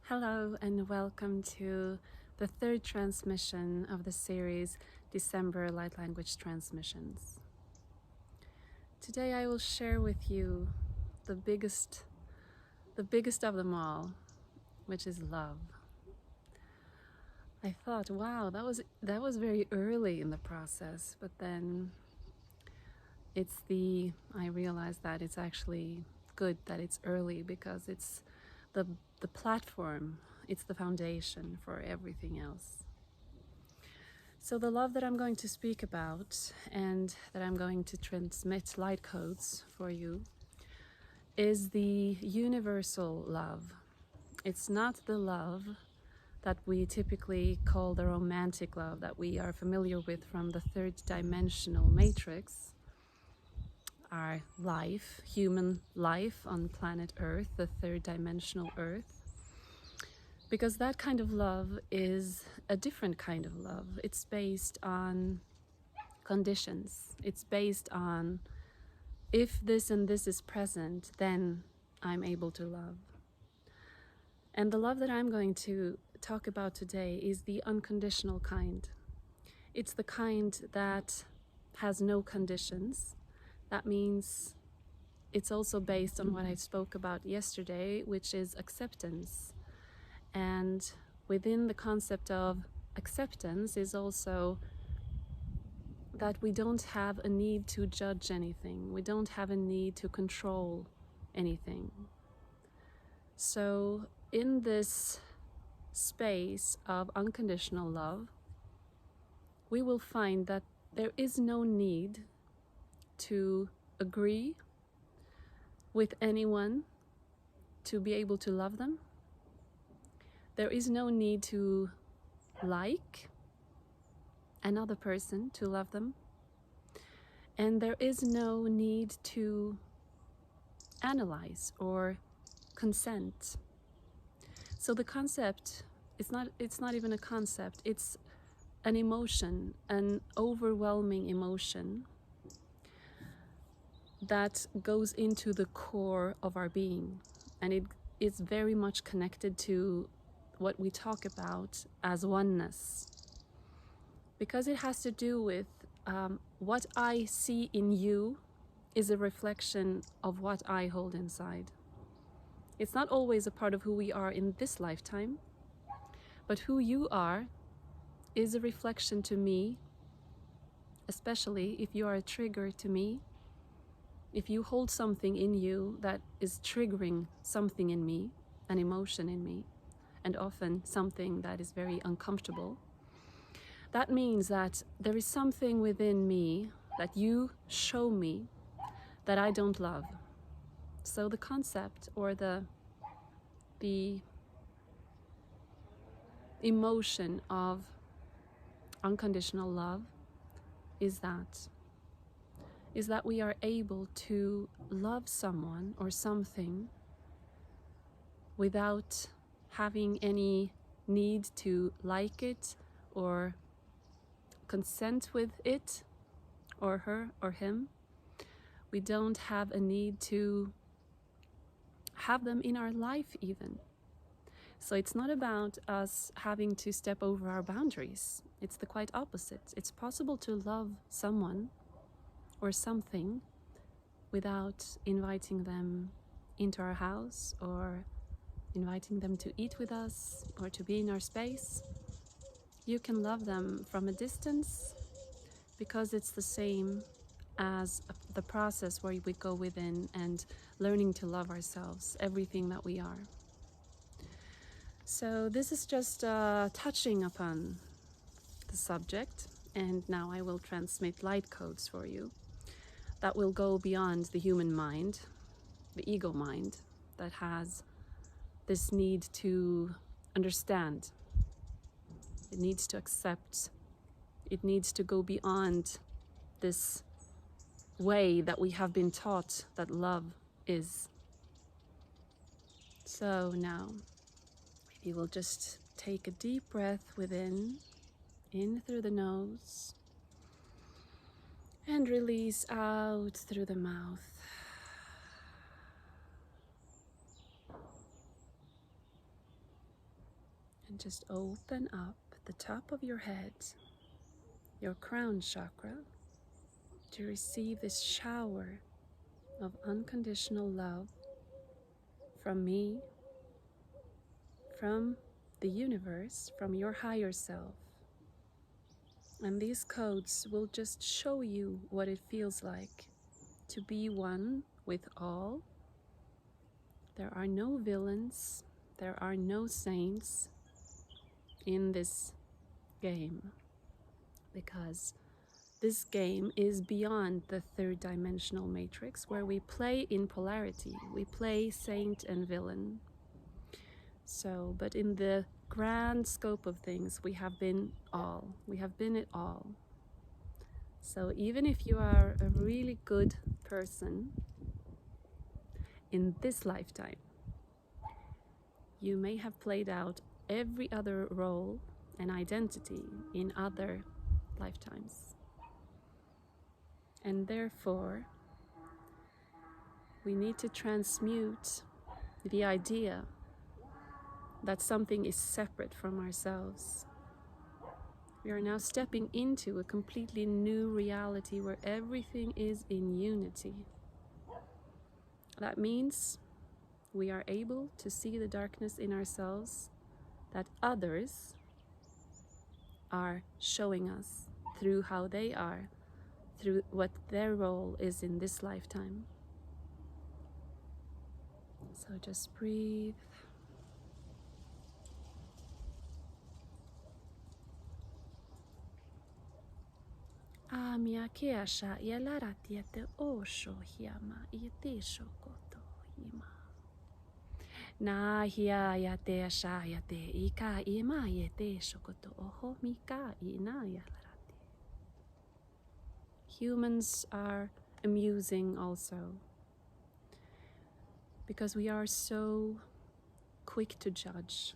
Hello and welcome to the third transmission of the series December Light Language Transmissions. Today I will share with you the biggest of them all, which is love. I thought, wow, that was very early in the process, but then I realized that it's actually good that it's early because it's the platform, it's the foundation for everything else. So the love that I'm going to speak about and that I'm going to transmit light codes for you is the universal love. It's not the love that we typically call the romantic love that we are familiar with from the third dimensional matrix, our life, human life on planet Earth, the third dimensional Earth. Because that kind of love is a different kind of love. It's based on conditions. It's based on if this and this is present, then I'm able to love. And the love that I'm going to talk about today is the unconditional kind. It's the kind that has no conditions. That means it's also based on what I spoke about yesterday, which is acceptance. And within the concept of acceptance is also that we don't have a need to judge anything. We don't have a need to control anything. So in this space of unconditional love, we will find that there is no need to agree with anyone to be able to love them. There is no need to like another person to love them. And there is no need to analyze or consent. So the concept, it's not even a concept, it's an emotion, an overwhelming emotion that goes into the core of our being. And it is very much connected to what we talk about as oneness, because it has to do with what I see in you is a reflection of what I hold inside. It's not always a part of who we are in this lifetime, but who you are is a reflection to me, especially if you are a trigger to me. If you hold something in you that is triggering something in me, an emotion in me, and often something that is very uncomfortable, that means that there is something within me that you show me that I don't love. So the concept or the emotion of unconditional love is that we are able to love someone or something without having any need to like it or consent with it or her or him. We don't have a need to have them in our life even. So it's not about us having to step over our boundaries. It's the quite opposite. It's possible to love someone or something without inviting them into our house or inviting them to eat with us or to be in our space. You can love them from a distance because it's the same as the process where we go within and learning to love ourselves, everything that we are. So this is just touching upon the subject, and now I will transmit light codes for you that will go beyond the human mind, the ego mind, that has this need to understand. It needs to accept. It needs to go beyond this way that we have been taught that love is. So now, if you will just take a deep breath within, in through the nose, and release out through the mouth. And just open up the top of your head, your crown chakra, to receive this shower of unconditional love from me, from the universe, from your higher self. And these codes will just show you what it feels like to be one with all. There are no villains, there are no saints in this game, because this game is beyond the third dimensional matrix where we play in polarity. We play saint and villain. So, but in the grand scope of things, we have been all. We have been it all. So even if you are a really good person in this lifetime, you may have played out every other role and identity in other lifetimes. And therefore, we need to transmute the idea that something is separate from ourselves. We are now stepping into a completely new reality where everything is in unity. That means we are able to see the darkness in ourselves that others are showing us through how they are, through what their role is in this lifetime. So just breathe. Amia kiasha yalaratiete osho hiama itisho koto hima. Na hia yate asha yate ika ima yete shokoto oho mika ina yalarati. Humans are amusing also, because we are so quick to judge.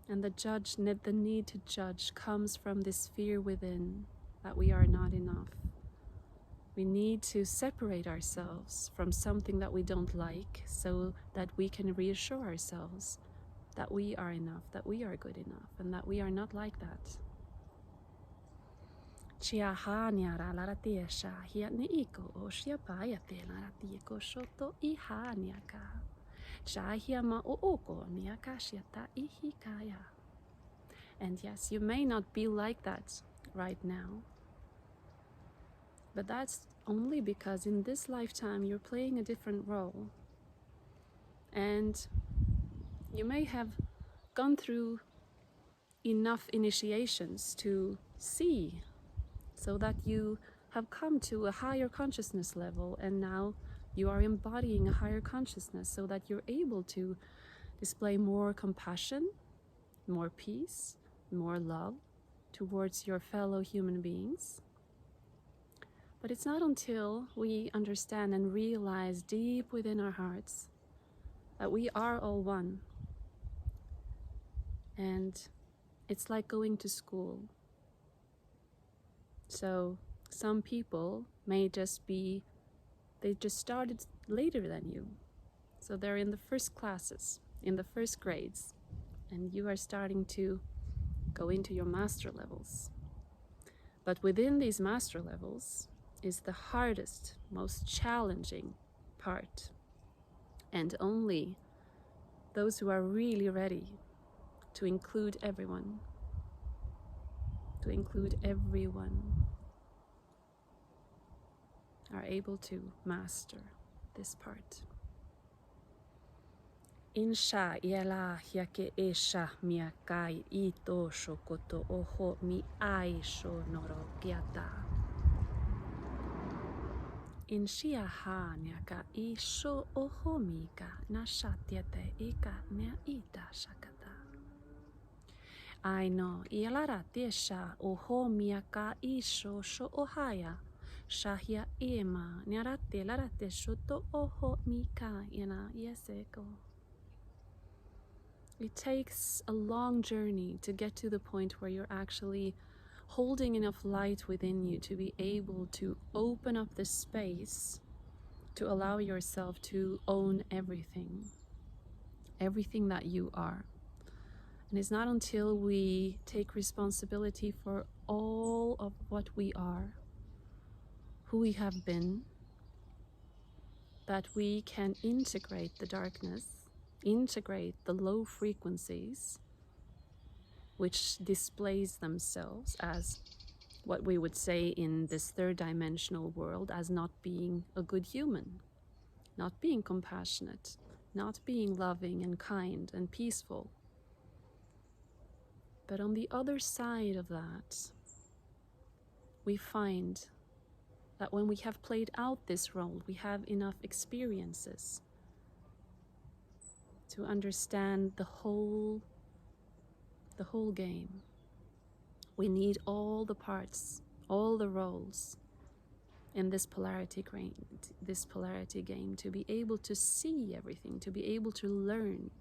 And the need to judge comes from this fear within that we are not enough. We need to separate ourselves from something that we don't like so that we can reassure ourselves that we are enough, that we are good enough, and that we are not like that. Chia ha nyara laratia sha hiatne iko o shia paya te laratieko shoto I ha nyaka. And yes, you may not be like that right now, but that's only because in this lifetime you're playing a different role. And you may have gone through enough initiations to see, so that you have come to a higher consciousness level, and now you are embodying a higher consciousness so that you're able to display more compassion, more peace, more love towards your fellow human beings. But it's not until we understand and realize deep within our hearts that we are all one. And it's like going to school. So some people may they just started later than you. So they're in the first classes, in the first grades, and you are starting to go into your master levels. But within these master levels is the hardest, most challenging part. And only those who are really ready to include everyone, are able to master this part. Insha yela yake esha miakai ito shokoto oho mi aisho noro gyata. Inshia ha nyaka isho oho mika nashatyate ika nya ita shakata. I know yelara tiesha oho miaka isho sho ohaya. Shahya ema nyarate larate shoto oho mika yana yeseko. It takes a long journey to get to the point where you're actually holding enough light within you to be able to open up the space to allow yourself to own everything that you are. And it's not until we take responsibility for all of what we are, who we have been, that we can integrate the darkness, integrate the low frequencies, which displays themselves as what we would say in this third dimensional world as not being a good human, not being compassionate, not being loving and kind and peaceful. But on the other side of that, we find that when we have played out this role, we have enough experiences to understand the whole game. We need all the parts, all the roles in this polarity game to be able to see everything, to be able to learn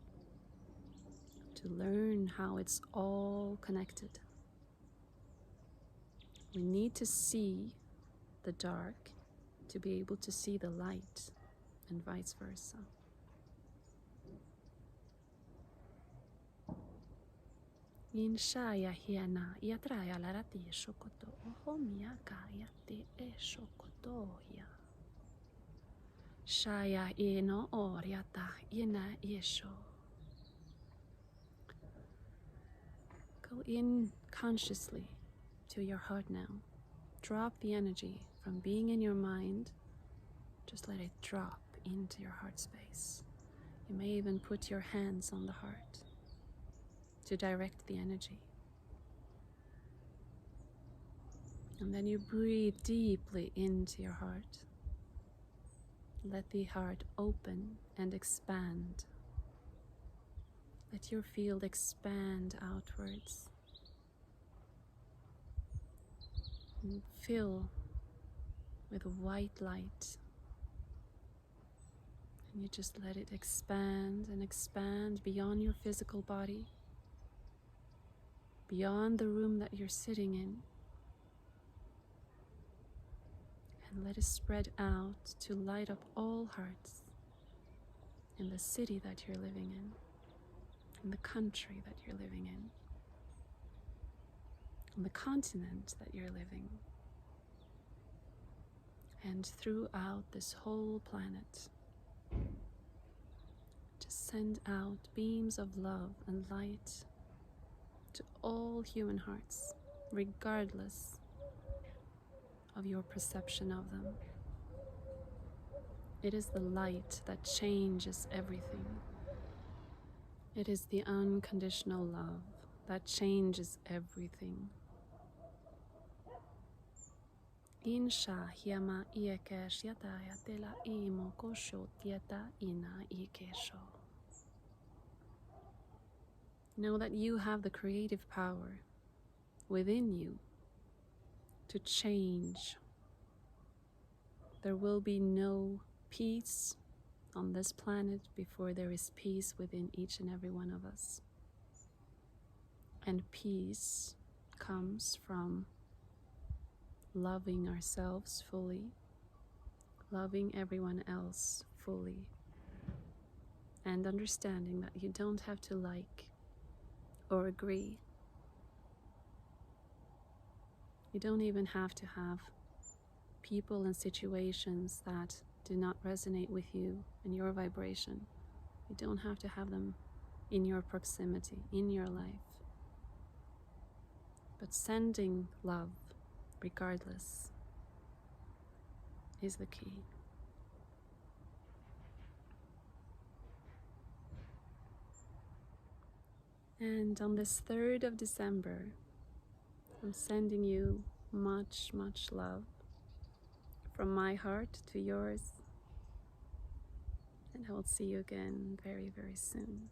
how it's all connected. We need to see the dark to be able to see the light, and vice versa. In shaya hiana yatraya larati shokoto ohomia kayate e shokotoya. Shaya eno oriata ina isho. Go in consciously to your heart now. Drop the energy from being in your mind. Just let it drop into your heart space. You may even put your hands on the heart to direct the energy. And then you breathe deeply into your heart. Let the heart open and expand. Let your field expand outwards. And fill with white light. And you just let it expand and expand beyond your physical body, beyond the room that you're sitting in. And let it spread out to light up all hearts in the city that you're living in the country that you're living in the continent that you're living, and throughout this whole planet. Just send out beams of love and light to all human hearts, regardless of your perception of them. It is the light that changes everything. It is the unconditional love that changes everything. Insha hiama iekesh yataya tela imo kosho tieta ina ikesho. Know that you have the creative power within you to change. There will be no peace on this planet before there is peace within each and every one of us. And peace comes from loving ourselves fully, loving everyone else fully, and understanding that you don't have to like or agree. You don't even have to have people and situations that do not resonate with you and your vibration. You don't have to have them in your proximity, in your life. But sending love, regardless, is the key. And on this 3rd of December, I'm sending you much, much love from my heart to yours. And I will see you again very, very soon.